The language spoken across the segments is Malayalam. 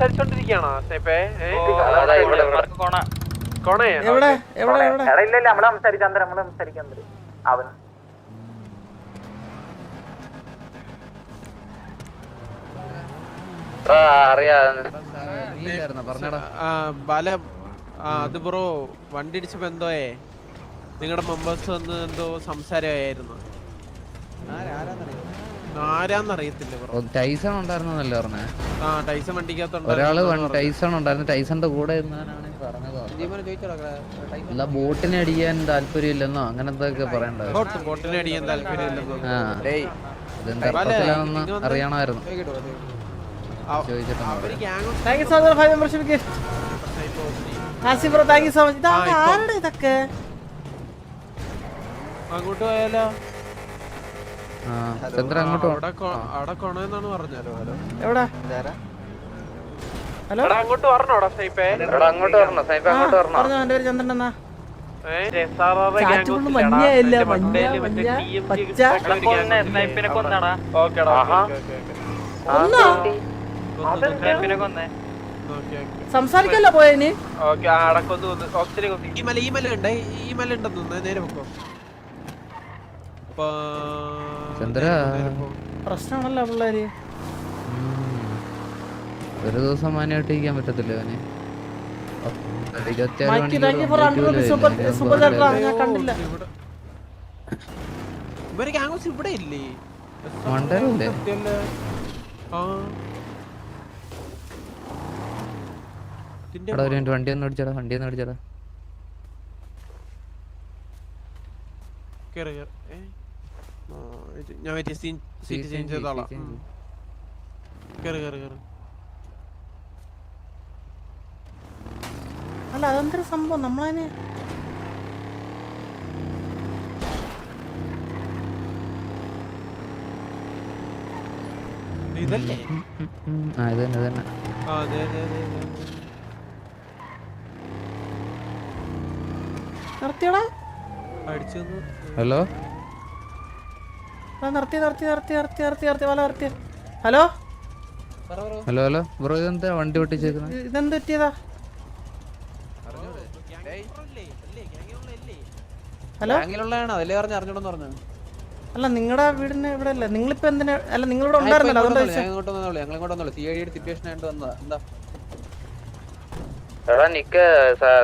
സംസാരിച്ചോണ്ടിരിക്കണോ സ്നേപ്പേ? എവിടെ എവിടെ എവിടെ നമ്മള് സംസാരിക്കാൻ അവൻ അത് ബ്രോ വണ്ടി ഇടിച്ചപ്പോ എന്തോയേ നിങ്ങളുടെ മെമ്പേഴ്സ് വന്ന് എന്തോ സംസാരമായിരുന്നു. ആരാന്നറിയത്തില്ല ബ്രോ. ടൈസൺ ഉണ്ടായിരുന്നല്ലേ പറഞ്ഞേ? ആ ടൈസൺ വണ്ടിക്കകത്ത് ഒരാള് ടൈസൺ ഉണ്ടായിരുന്നു. ടൈസന്റെ കൂടെ ഇരുന്നാണ് പറഞ്ഞത്. അല്ല ബോട്ടിനെ അടിക്കാൻ താല്പര്യമില്ലെന്നോ അങ്ങനെ എന്തൊക്കെ പറയണ്ടായിരുന്നു. ബോട്ടിനെ അടിക്കാൻ താല്പര്യമില്ലെന്നോ? ഇതെന്താണെന്ന് അറിയണമായിരുന്നു. അങ്ങോട്ട് പോയാലോ? ചന്ദ്ര അങ്ങോട്ട് അവിടെ കൊണയെന്നാണ് പറഞ്ഞാലോ? എവിടെ ഹലോ അങ്ങോട്ട് പറഞ്ഞോടാ സ്നൈപ്പേ? അങ്ങോട്ട് വരണോ സ്നൈപ്പേ? അങ്ങോട്ട് വരണോ? പറഞ്ഞോ എന്റെ പേര് ചന്ദ്രൻ എന്നാ. മഞ്ഞയല്ല മഞ്ഞ മഞ്ഞ പച്ച സംസാരിക്കല്ലോ പോയതിന്. ഈ മല ഉണ്ട്, ഈ മല ഉണ്ടെന്ന് നേരെ പൊക്കോ. ചന്ദ്ര പ്രശ്നമാണല്ലോ പിള്ളേര്. ഒരു ദിവസം മാനായിട്ട് ഇരിക്കാൻ പറ്റത്തില്ല അവന്. ഇവിടെ ഇല്ലേ മണ്ടല്ലേ? വണ്ടി ഒന്ന് അടിച്ചടാ, വണ്ടി ഒന്ന് അടിച്ചടാ. ഞാൻ സീറ്റ് ചേഞ്ച് ചെയ്തോളാം. കേറ് കേറ് കേറ്. അല്ല അതെന്തൊരു സംഭവം നമ്മളതിന് ഇതല്ലേ? നിർത്തിയോടാ. ഹലോ നിർത്തി നിർത്തി നിർത്തി നിർത്തി നിർത്തി നിർത്തി വല നിർത്തി. ഹലോ ഹലോ ഹലോ ബ്രോ, ഇതെന്താ വണ്ടി പൊട്ടിച്ചേക്കുന്നത്? ഇതെന്ത് പറ്റിയതാ? ഹലോ അല്ല നിങ്ങളുടെ വീടിന് ഇവിടെ അല്ലേ? നിങ്ങളിപ്പോ എന്തിനാ? അല്ല നിങ്ങളിവിടെ ഉണ്ടായിരുന്നല്ലോ,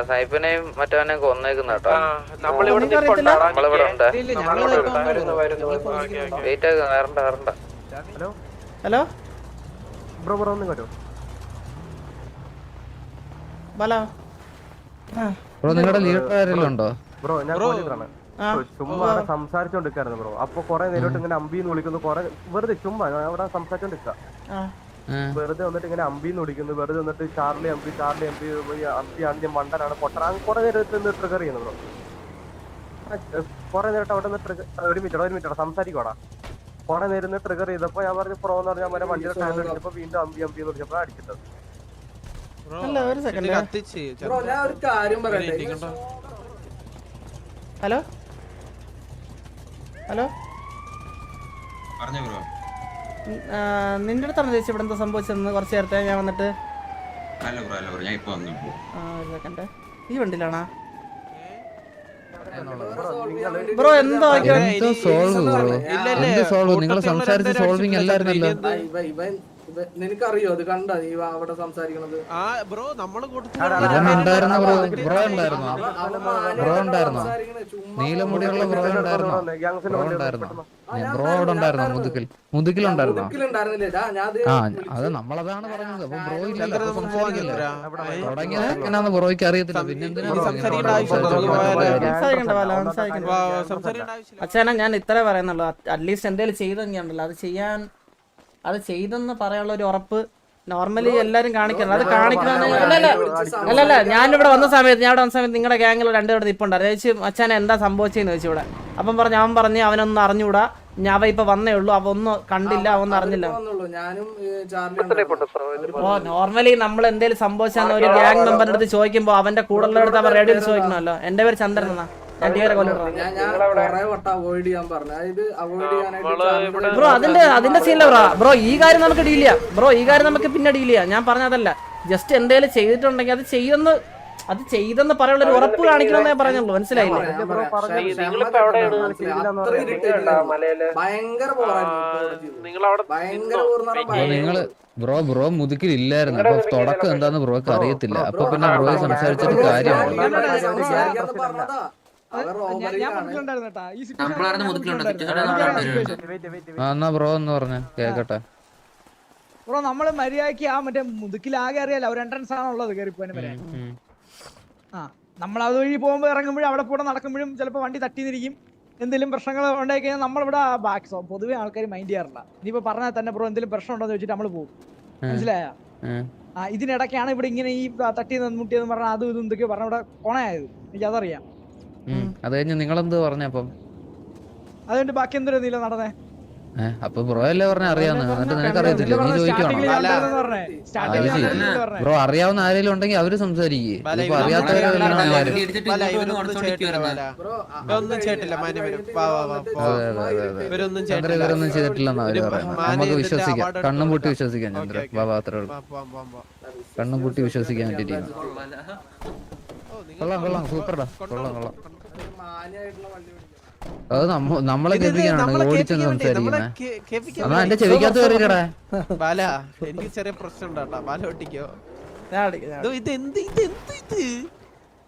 സ്നൈപ്പിനെയും മറ്റവനെ കൊന്നേക്കുന്ന കേട്ടോ. ഹലോ ബല ബ്രോ, നിങ്ങളുടെ ലീഡർ ആരെങ്കിലും ഉണ്ടോ? ബ്രോ ഞാൻ ചുമ്മാ സംസാരിച്ചോണ്ടിരിക്കായിരുന്നു ബ്രോ. അപ്പൊ കൊറേ നേരിട്ട് ഇങ്ങനെ അമ്പിന്ന് വിളിക്കുന്നു. കൊറേ വെറുതെ ചുമ്മാ അവിടെ സംസാരിച്ചോണ്ടിരിക്ക. വെറുതെ വന്നിട്ട് ഇങ്ങനെ അമ്പിന്ന് വിളിക്കുന്നു. വെറുതെ വന്നിട്ട് ചാർലി അമ്പി ചാർലി അമ്പി അമ്പി ആദ്യം മണ്ടനാണ് പൊട്ടറ അങ്ങനെ കൊറേ നേരത്ത് നിന്ന് ട്രിഗർ ചെയ്യുന്നു ബ്രോ. കൊറേ നേരിട്ട് അവിടെ നിന്ന് ഒരു മിനിറ്റ് സംസാരിക്കോടാ. കൊറേ നേരം ട്രിഗർ ചെയ്തപ്പോ ഞാൻ പറഞ്ഞു പ്രോ എന്ന് പറഞ്ഞാൽ മറ്റേ വണ്ടിയുടെ സ്റ്റാൻഡ് അടിച്ചപ്പോ വീണ്ടും അമ്പി അമ്പി എന്ന് വിളിച്ചപ്പോ അടിച്ചിട്ടത്. ഒരു സെക്കൻഡ്. ഹലോ ഹലോ നിന്റെ അടുത്താണ് ചേച്ചി ഇവിടെ എന്താ സംഭവിച്ചതെന്ന് കുറച്ച് നേരത്തെ ഞാൻ വന്നിട്ട്. സെക്കൻഡ് ഈ വണ്ടിയിലാണാ ബ്രോ? എന്തോ സോൾവ് നിങ്ങൾ സംസാരിച്ച് സോൾവിങ് അല്ലായിരുന്നല്ലോ. നിനക്കറിയോ അത് കണ്ടാ നീ അവിടെ സംസാരിക്കണത്? നീലമുടിയുള്ള ബ്രോ ഉണ്ടായിരുന്നോ? ബ്രോ അവിടെ ഉണ്ടായിരുന്നോ? മുതുക്കിലുണ്ടായിരുന്നോ? ആ അത് നമ്മളതാണ് പറഞ്ഞത്. അപ്പൊ ബ്രോ ഇല്ല ബ്രോയ്ക്ക് അറിയത്തില്ല. അച്ഛനാ ഞാൻ ഇത്രേ പറയുന്നുള്ളൂ. അറ്റ്ലീസ്റ്റ് എന്തെങ്കിലും ചെയ്തെങ്കിലുണ്ടല്ലോ അത് ചെയ്തെന്ന് പറയാനുള്ള ഒരു ഉറപ്പ് നോർമലി എല്ലാരും കാണിക്കണം. അത് കാണിക്കണം. അല്ലല്ല ഞാനിവിടെ വന്ന സമയത്ത് നിങ്ങളുടെ ഗ്യാങ്ങിൽ രണ്ടുപേരുടെ ഇപ്പുണ്ടായിരുന്നു. ചേച്ചി അച്ഛനെ എന്താ സംഭവിച്ചെന്ന് ചോദിച്ചു ഇവിടെ. അപ്പം അവൻ പറഞ്ഞ് അവനൊന്നും അറിഞ്ഞൂടാ, ഞാൻ ഇപ്പൊ വന്നേ ഉള്ളൂ, അവ ഒന്നും കണ്ടില്ല, അവൊന്നും അറിഞ്ഞില്ല. ഓ നോർമലി നമ്മൾ എന്തെങ്കിലും സംഭവിച്ചാൽ ഒരു ഗ്യാങ് മെമ്പറിന്റെ അടുത്ത് ചോദിക്കുമ്പോ അവന്റെ കൂടെ അടുത്ത് അവർ റേഡിയോ ചോദിക്കണമല്ലോ. എന്റെ പേര് ചന്ദ്രൻ എന്നാ. ബ്രോ അതിന്റെ സീനില്ല ബ്രോ. ഈ കാര്യം നമുക്ക് ഡീൽ ചെയ്യാം ബ്രോ. ഈ കാര്യം നമുക്ക് പിന്നെ ഡീൽ ചെയ്യാം. ഞാൻ പറഞ്ഞതല്ല, ജസ്റ്റ് എന്തേലും ചെയ്തിട്ടുണ്ടെങ്കിൽ അത് ചെയ്തെന്ന് പറയാനുള്ള ഒരു ഉറപ്പ് കാണിക്കണമെന്നേ ഞാൻ പറഞ്ഞുള്ളൂ. മനസ്സിലായില്ലേ? നിങ്ങള് ബ്രോ മുതുക്കിൽ ഇല്ലായിരുന്നു. അപ്പൊ തുടക്കം എന്താന്ന് ബ്രോക്ക് അറിയത്തില്ല. അപ്പൊ പിന്നെ ബ്രോയെ സംസാരിച്ചിട്ട് കാര്യമുണ്ട്. എന്നാ ബ്രോ എന്ന് പറഞ്ഞ കേക്കട്ടെ. ബ്രോ നമ്മള് മര്യാദക്ക് ആ മറ്റേ മുതുക്കിലാകെ അറിയാലോ ഒരു എൻട്രൻസ് ആണുള്ളത് കയറിപ്പോനെ വരെ. ആ നമ്മൾ അത് വഴി പോകുമ്പോ ഇറങ്ങുമ്പോഴും അവിടെ കൂടെ നടക്കുമ്പോഴും ചിലപ്പോ വണ്ടി തട്ടിന്നിരിക്കും. എന്തെങ്കിലും പ്രശ്നങ്ങൾ ഉണ്ടായി കഴിഞ്ഞാൽ നമ്മളിവിടെ ബാക്ക് പൊതുവെ ആൾക്കാർ മൈൻഡ് ചെയ്യാറില്ല. ഇനിയിപ്പോ പറഞ്ഞാൽ തന്നെ ബ്രോ എന്തെങ്കിലും പ്രശ്നം ഉണ്ടോ എന്ന് വെച്ചിട്ട് നമ്മള് പോകും. മനസ്സിലായ? ആ ഇതിനിടയ്ക്കാണ് ഇവിടെ ഇങ്ങനെ ഈ തട്ടി മുട്ടിയെന്ന് പറഞ്ഞാൽ അതും ഇതും എന്തൊക്കെയോ പറഞ്ഞ ഇവിടെ കൊണയായത്. എനിക്ക് അതറിയാം. അത് കഴിഞ്ഞ് നിങ്ങളെന്ത് പറഞ്ഞപ്പം? അതുകൊണ്ട് ബാക്കി എന്തൊരു നടന്നേ? അപ്പൊ ബ്രോ അല്ലേ പറഞ്ഞ അറിയാവുന്ന, എന്നിട്ട് നിനക്ക് അറിയത്തില്ല? നീ ചോദിക്കണം. ബ്രോ അറിയാവുന്ന ആരെങ്കിലും ഉണ്ടെങ്കിൽ അവര് സംസാരിക്കേ. ഇപ്പൊ അറിയാത്തവരെല്ലാം ഇവരൊന്നും ചെയ്തിട്ടില്ലെന്ന് അവര് പറയുന്നത്. നമുക്ക് വിശ്വസിക്കാം, കണ്ണും പൂട്ടി വിശ്വസിക്കാം. ചന്ദ്ര ബാബാ അത്രേ ഉള്ളൂ. കണ്ണും പൂട്ടി വിശ്വസിക്കാൻ പറ്റിയിരിക്കുന്നു. കൊള്ളാം സൂപ്പർടാ, കൊള്ളാം. അത് നമ്മളെ കേൾപ്പിക്കാനാണ് ഓടിച്ചെന്ന് സംസാരിക്കുന്നത്. എന്നാ എന്റെ ചെവിക്കകത്ത് കയറിക്കടാ. ബാല എനിക്ക് ചെറിയ പ്രശ്നം ഉണ്ടാ. ബാല ഒട്ടിക്കോ?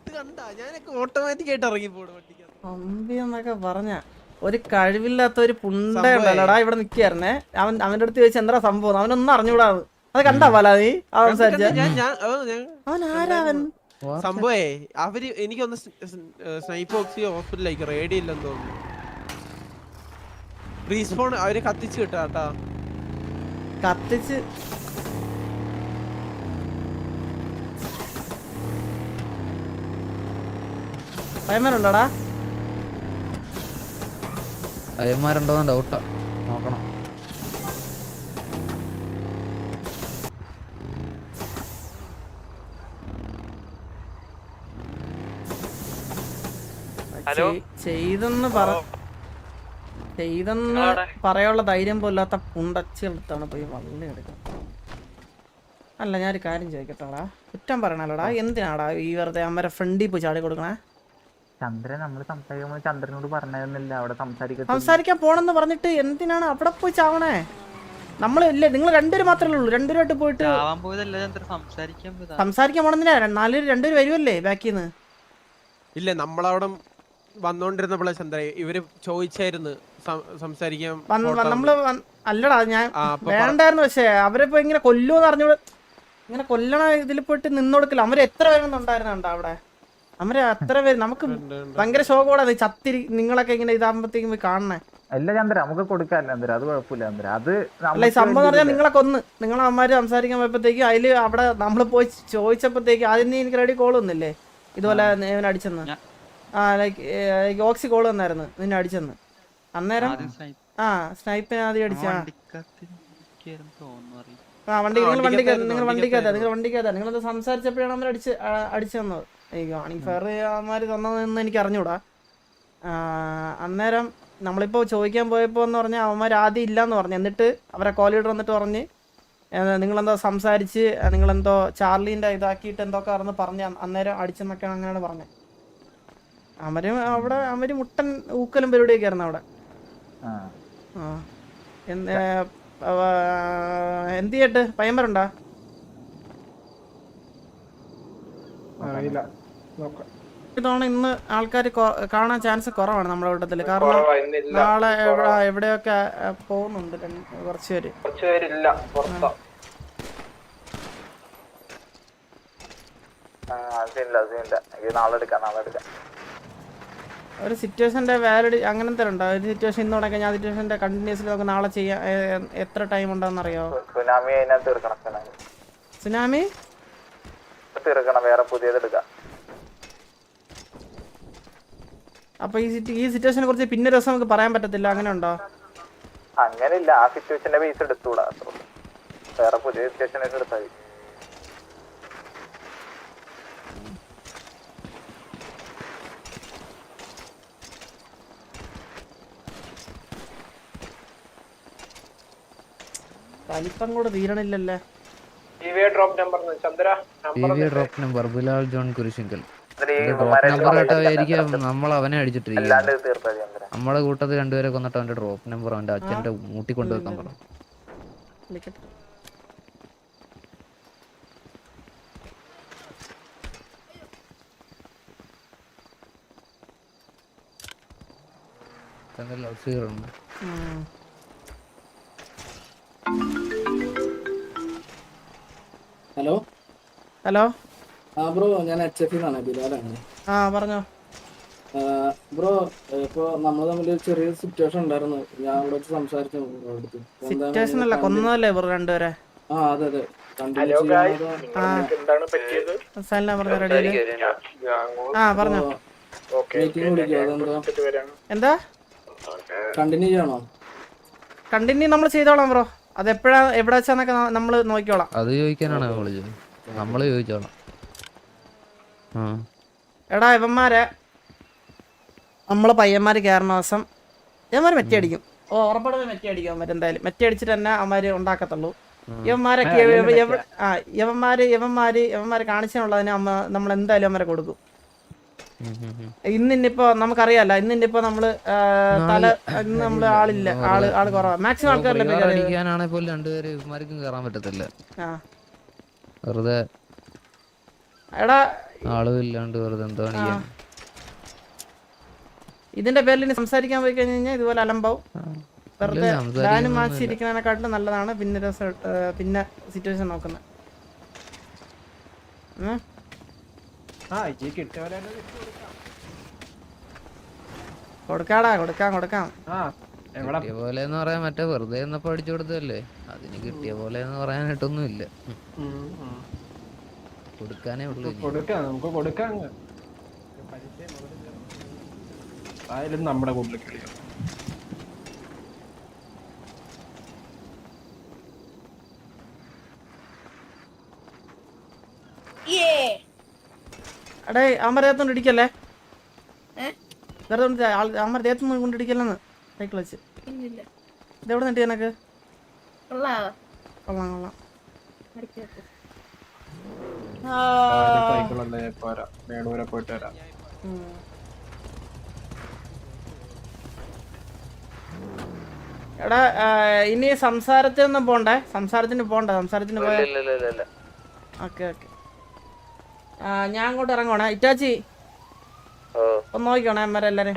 ഇത് കണ്ടാ ഞാനൊക്കെ ഓട്ടോമാറ്റിക് ആയിട്ട് ഇറങ്ങി പോണൊക്കെ പറഞ്ഞ ഒരു കഴിവില്ലാത്ത ഒരു പുണ്ടല്ലടാ ഇവിടെ നിക്കായിരുന്നേ. അവന്റെ അടുത്ത് ചോദിച്ചാൽ എന്താ സംഭവം, അവനൊന്നും അറിഞ്ഞൂടാ. അത് കണ്ടാ ബാല നീ സംസാരിച്ച? അവൻ ആരാ? അവൻ സംഭവേ അവര് എനിക്കൊന്ന് സ്നൈപ്പോക്സി ഹോസ്പിറ്റലിലേക്ക് റേഡി ഇല്ലെന്ന് തോന്നുന്നു. റീസ്പോൺ അവര് കത്തിച്ച് കിട്ടാട്ടാ. കത്തിച്ച് പയ്യന്മാരുണ്ടോടാ? പയ്യന്മാരുണ്ടോന്ന് ഡൗട്ടാ, നോക്കണം. ചെയ്തെന്ന് പറയാനുള്ള ധൈര്യം പോലാത്ത പുണ്ടച്ചെടുത്താണ് പോയി വള്ളി എടുക്കുന്നത്. അല്ല ഞാനൊരു കാര്യം ചോദിക്കട്ടോടാ, കുറ്റം പറയണല്ലോടാ. എന്തിനാടാ ഈ വെറുതെ അമ്മരെ ഫ്രണ്ടിൽ പോയി ചാടി കൊടുക്കണേ? ചന്ദ്രൻ നമ്മള് സംസാരിക്കുമ്പോൾ ചന്ദ്രനോട് പറഞ്ഞിരുന്നില്ല അവിടെ സംസാരിക്കാൻ പോണെന്ന് പറഞ്ഞിട്ട് എന്തിനാണ് അവിടെ പോയി ചാവണേ? നമ്മളില്ലേ, നിങ്ങൾ രണ്ടുപേരും മാത്രമേ ഉള്ളൂ. രണ്ടുപേരായിട്ട് പോയിട്ട് സംസാരിക്കാൻ പോണെന്തിനാ? രണ്ടുപേര് വരുമല്ലേ ബാക്കിന്ന്? ഇല്ല, നമ്മളവിടെ വന്നോണ്ടിരുന്നപ്പോഴേ ചന്ദ്ര ഇവര് ചോദിച്ചായിരുന്നു സംസാരിക്കാൻ. നമ്മള് അല്ലടാ ഞാൻ വേണ്ടായിരുന്നു. പക്ഷേ അവരിപ്പോ ഇങ്ങനെ കൊല്ലുമെന്ന് അറിഞ്ഞൂടെ, ഇങ്ങനെ കൊല്ലണ ഇതിൽ പോയിട്ട് നിന്നോടുക്കില്ല. അവര് എത്ര പേരൊന്നുണ്ടായിരുന്നുണ്ടോ അവിടെ? അവര് അത്ര പേര് നമുക്ക് ഭയങ്കര ശോകോടെ ചത്തിരി നിങ്ങളൊക്കെ ഇങ്ങനെ ഇതാകുമ്പോഴത്തേക്കും പോയി കാണണേ. അല്ല ചന്ദ്ര നമുക്ക് കൊടുക്കാല്ല ചന്ദ്ര, അത് കുഴപ്പമില്ല ചന്ദ്ര. അത് അല്ല ഈ സംഭവം പറഞ്ഞാൽ നിങ്ങളെ കൊന്ന് നിങ്ങളെ അമ്മമാര് സംസാരിക്കാൻ പോയപ്പോഴത്തേക്കും അതില് അവിടെ നമ്മള് പോയി ചോദിച്ചപ്പോഴത്തേക്ക് ആദ്യം നീ എനിക്ക് റെഡി കോൾ വന്നില്ലേ ഇതുപോലെ ഇവൻ അടിച്ചെന്ന്. ലൈക്ക് ഓക്സി കോൾ വന്നായിരുന്നു നിന്നെ അടിച്ചെന്ന്. അന്നേരം സ്നൈപ്പിനെ ആദ്യം അടിച്ച നിങ്ങൾ വണ്ടിക്കകത്ത നിങ്ങളത് സംസാരിച്ചപ്പോഴാണ് അവർ അടിച്ചു തന്നത്. ഈ ഫെയർ അവന്മാര് തന്നതെന്ന് എനിക്ക് അറിഞ്ഞൂടാ. അന്നേരം നമ്മളിപ്പോ ചോദിക്കാൻ പോയപ്പോ എന്ന് പറഞ്ഞാൽ അവന്മാർ ആദ്യം ഇല്ലാന്ന് പറഞ്ഞു. എന്നിട്ട് അവരെ കോൾ ലീഡർ വന്നിട്ട് പറഞ്ഞ് നിങ്ങളെന്തോ സംസാരിച്ച് നിങ്ങളെന്തോ ചാർലിന്റെ ഇതാക്കിയിട്ട് എന്തൊക്കെ ആണെന്ന് പറഞ്ഞ് അന്നേരം അടിച്ചെന്നൊക്കെയാണ് അങ്ങനെയാണ് പറഞ്ഞത്. അവര് മുട്ടൻ ഊക്കലും പരിപാടിയൊക്കെ ആയിരുന്നു അവിടെ. എന്ത് ചെയ്യട്ട് പയ്യന്മാരുണ്ടാ? ഇതോണ ഇന്ന് ആൾക്കാർ കാണാൻ ചാൻസ് കുറവാണ് നമ്മുടെ കൂട്ടത്തില്. കാരണം നാളെ എവിടെയൊക്കെ പോകുന്നുണ്ട് കുറച്ച് പേര്. ഒരു സിറ്റുവേഷന്റെ വാലിഡ് അങ്ങനത്തെ ഉണ്ടോ? ഒരു സിറ്റുവേഷൻ ഇന്ന് തുടങ്ങി ഞാൻ സിറ്റുവേഷന്റെ കണ്ടിന്യൂസ്ലി നമുക്ക് നാളെ ചെയ്യാൻ എത്ര ടൈം ഉണ്ടെന്ന് അറിയോ? സുനാമി വേറെ പുതിയതെടുക്കാം. അപ്പൊ ഈ സിറ്റുവേഷനെ കുറിച്ച് പിന്നെ ദിവസം നമുക്ക് പറയാൻ പറ്റത്തില്ല, അങ്ങനെ ഉണ്ടോ? അങ്ങനെയില്ല, ആ സിറ്റുവേഷന്റെ ബേസ് എടുത്തുകൂടാ, വേറെ പുതിയ സിറ്റുവേഷൻ എടുത്താൽ മതി. വലിപ്പം കൂടെ തീരണില്ലല്ലേ? ഈ drop number Bilal John Kurishingal. Drop number കേട്ടായിരിക്കും നമ്മൾ അവനെ അടിച്ചിട്ടിരിക്കുന്നത്. നമ്മളെ കൂട്ടത്തിൽ രണ്ടുപേരെ കൊന്നിട്ട് അവന്റെ ഡ്രോപ്പ് നമ്പർ അവന്റെ അച്ഛന്റെ മൂട്ടി കൊണ്ടുവെക്കാൻ പറഞ്ഞു. ലൗഡ് സ്പീക്കർ ഉണ്ട്. ഹലോ ഹലോ ബ്രോ, ഞാൻ HF ന്നാണ്, ബിലാലാണ്. പറഞ്ഞോ ബ്രോ. ഇപ്പൊ നമ്മൾ തമ്മിൽ ചെറിയ സിറ്റുവേഷൻ ഉണ്ടായിരുന്നു. ഞാൻ ഇവിടെ വെച്ച് സംസാരിച്ചു. സിറ്റുവേഷൻ അല്ല, കൊന്നതല്ലേ ഇവർ രണ്ടുപേരെ? അതെ അതെ. പറഞ്ഞോ എന്താ കണ്ടിന്യൂ ചെയ്യണോ? കണ്ടിന്യൂ നമ്മൾ ചെയ്തോളാം ബ്രോ. അത് എപ്പോഴാ എവിടെ വെച്ചാന്നൊക്കെ നമ്മള് നോക്കിക്കോളാം. അത് ചോദിക്കാനാണ് നമ്മള് ചോദിച്ചോളാം. എടാ ഇവന്മാരെ നമ്മള് പയ്യന്മാര് കയറുന്ന ദിവസം ഇവന്മാര് മെറ്റി അടിക്കും. ഉറപ്പാടും മെറ്റി അടിക്കും അവന്മാര്. എന്തായാലും മെറ്റി അടിച്ചിട്ട് തന്നെ അവന്മാര് ഉണ്ടാക്കത്തുള്ളൂ. ഇവന്മാരൊക്കെ ഇവന്മാര് കാണിച്ചുള്ളതിന് നമ്മൾ എന്തായാലും അവന്മാരെ കൊടുക്കും. ഇന്നിപ്പോ നമുക്കറിയാലോ, ഇന്നിപ്പോ നമ്മള് ഇന്ന് നമ്മള് ആളില്ല, ആള് കുറവാ. മാക്സിമം ആൾക്കാരല്ലേ പോലും രണ്ടുപേര് ഇവന്മാർക്കും കയറാൻ പറ്റത്തില്ല. വെറുതെ എടാ ആളും ഇല്ലാണ്ട് വെറുതെ എന്താ ചെയ്യാൻ. ഇതിന്റെ പേരിൽ ഇനി സംസാരിക്കാൻ പോയി കഴിഞ്ഞാൽ ഇതുപോലെ അലമ്പാവും. വെറുതെ ഡാനും മാച്ചിരിക്കുന്നതിനെക്കാട്ടിലും നല്ലതാണ് പിന്നെ സിറ്റുവേഷൻ നോക്കുന്നത്. കൊടുക്കാടാ, കൊടുക്കാം. കിട്ടിയ പോലെ എന്ന് പറയാൻ മറ്റേ വെറുതെ എന്നപ്പോ അടിച്ചു കൊടുത്തല്ലേ, അതിന് കിട്ടിയ പോലെ എന്ന് പറയാനായിട്ടൊന്നും ഇല്ല. കൊടുക്കാനേ ഉള്ളു. നമുക്ക് കൊടുക്കാം. നമ്മുടെ കൂട്ടിൽ കളിക്കാം. എടേ അമ്മ ദേഹത്തോണ്ട് ഇടിക്കല്ലേ, വെറുതെ അമ്മ ദേഹത്തൊന്നും കൊണ്ടിടിക്കല്ലെന്ന് സൈക്കിൾ വെച്ച്. ഇതെവിടെ നിട്ടി എനക്ക്? കൊള്ളാം. പോയിട്ട് വരാം. എടാ ഇനി സംസാരത്തിന് പോണ്ടേ? സംസാരത്തിന് പോയ ഓക്കെ. ഞാൻ അങ്ങോട്ട് ഇറങ്ങണേ. ഇറ്റാച്ചി ഒന്ന് നോക്കിക്കോണേ അമ്മരെല്ലാരും.